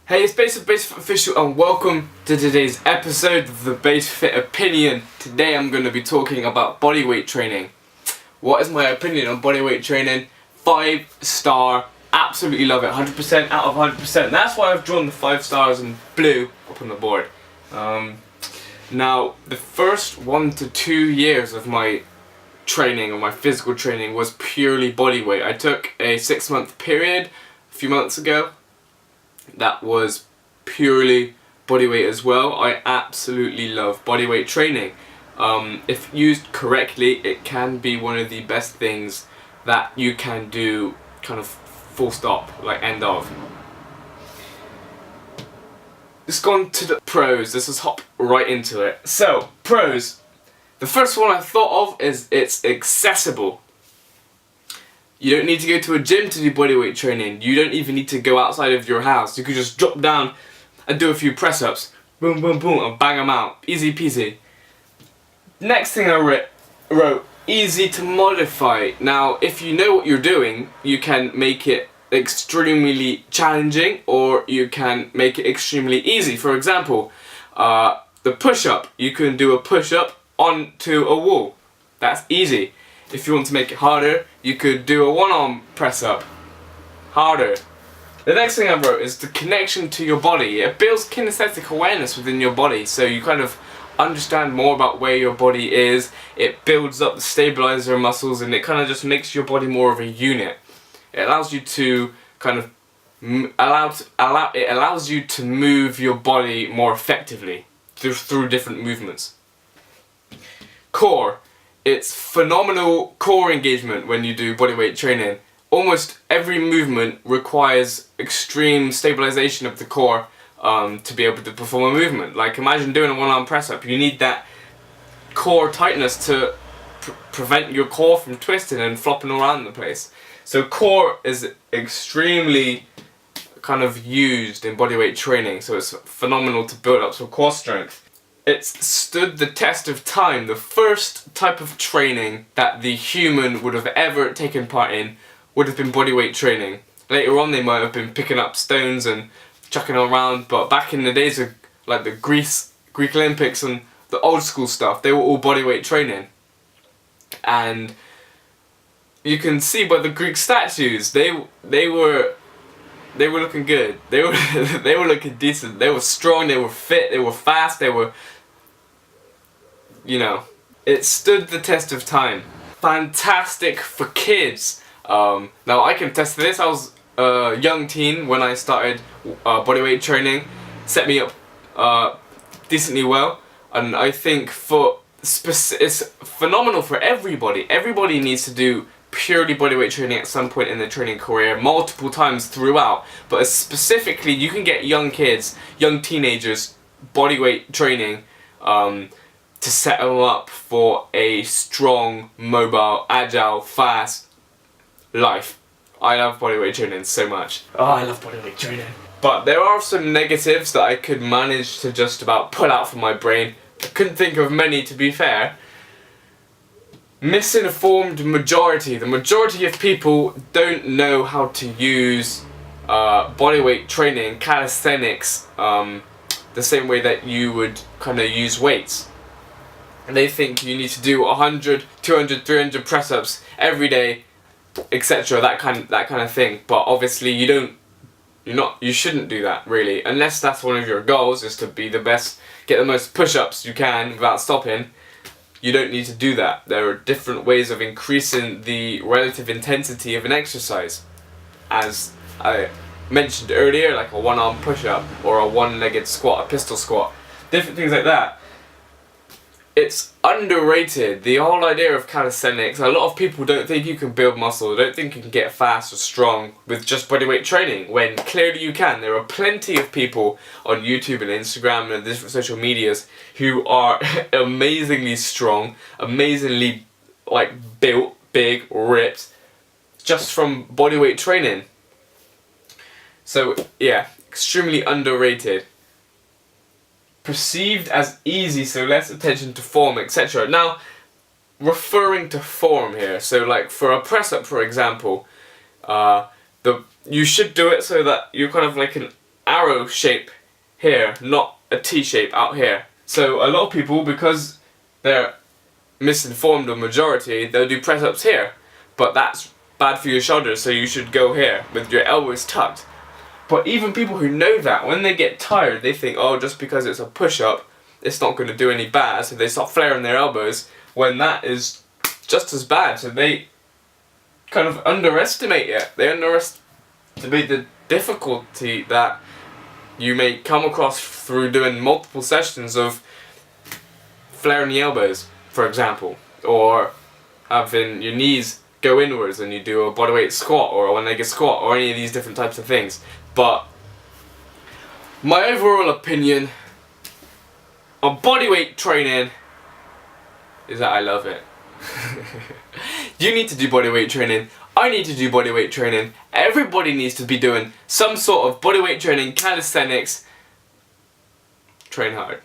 Hey, it's Basefit Official and welcome to today's episode of the Basefit Opinion. Today I'm going to be talking about bodyweight training. What is my opinion on bodyweight training? 5-star, absolutely love it, 100% out of 100%. That's why I've drawn the 5 stars in blue up on the board. Now, the first 1 to 2 years of my training, or my physical training, was purely bodyweight. I took a 6-month period a few months ago. That was purely bodyweight as well. I absolutely love bodyweight training. If used correctly, it can be one of the best things that you can do, kind of full stop, like end of. Let's go on to the pros. Let's just hop right into it. So, pros. The first one I thought of is it's accessible. You don't need to go to a gym to do bodyweight training. You don't even need to go outside of your house. You could just drop down and do a few press-ups. Boom, boom, boom, and bang them out. Easy peasy. Next thing I wrote, easy to modify. Now, if you know what you're doing, you can make it extremely challenging, or you can make it extremely easy. For example, the push-up. You can do a push-up onto a wall. That's easy. If you want to make it harder, you could do a one-arm press-up. Harder. The next thing I wrote is the connection to your body. It builds kinesthetic awareness within your body, so you kind of understand more about where your body is. It builds up the stabilizer muscles, and it kind of just makes your body more of a unit. It allows you to kind of it allows you to move your body more effectively through different movements. Core. It's phenomenal core engagement when you do bodyweight training. Almost every movement requires extreme stabilization of the core to be able to perform a movement. Like, imagine doing a one-arm press-up. You need that core tightness to prevent your core from twisting and flopping around the place. So core is extremely kind of used in bodyweight training, so it's phenomenal to build up some core strength. It's stood the test of time. The first type of training that the human would have ever taken part in would have been bodyweight training. Later on they might have been picking up stones and chucking them around, but back in the days of like the Greek Olympics and the old school stuff, they were all bodyweight training. And you can see by the Greek statues, they were looking good. They were looking decent. They were strong, they were fit, they were fast, they were, you know, it stood the test of time. Fantastic for kids. Now I can attest to this. I was a young teen when I started bodyweight training. Set me up decently well, and I think it's phenomenal for everybody. Everybody needs to do purely bodyweight training at some point in their training career, multiple times throughout, but specifically you can get young kids, young teenagers, bodyweight training to set them up for a strong, mobile, agile, fast life. I love bodyweight training so much. Oh, I love bodyweight training. But there are some negatives that I could manage to just about pull out from my brain. I couldn't think of many, to be fair. Misinformed majority. The majority of people don't know how to use bodyweight training, calisthenics, the same way that you would kind of use weights. And they think you need to do 100, 200, 300 press-ups every day, etc. That kind of thing. But obviously you shouldn't do that, really, unless that's one of your goals, is to be the best, get the most push-ups you can without stopping. You don't need to do that. There are different ways of increasing the relative intensity of an exercise. As I mentioned earlier, like a one-arm push-up or a one-legged squat, a pistol squat. Different things like that. It's underrated. The whole idea of calisthenics, a lot of people don't think you can build muscle, don't think you can get fast or strong with just bodyweight training, when clearly you can. There are plenty of people on YouTube and Instagram and different social medias who are amazingly strong, amazingly built, big, ripped, just from bodyweight training. So yeah, extremely underrated. Perceived as easy, so less attention to form, etc. Now, referring to form here, so like for a press-up, for example, you should do it so that you're kind of like arrow shape here, not a T shape out here. So a lot of people, because they're misinformed, or majority, they'll do press ups here, but that's bad for your shoulders, so you should go here with your elbows tucked. But even people who know that, when they get tired, they think, oh, just because it's a push up, it's not going to do any bad, so they start flaring their elbows, when that is just as bad. So they kind of underestimate it. They underestimate the difficulty that you may come across through doing multiple sessions of flaring the elbows, for example, or having your knees go inwards and you do a bodyweight squat or a one-legged squat or any of these different types of things. But my overall opinion on bodyweight training is that I love it. You need to do bodyweight training. I need to do bodyweight training. Everybody needs to be doing some sort of bodyweight training, calisthenics. Train hard.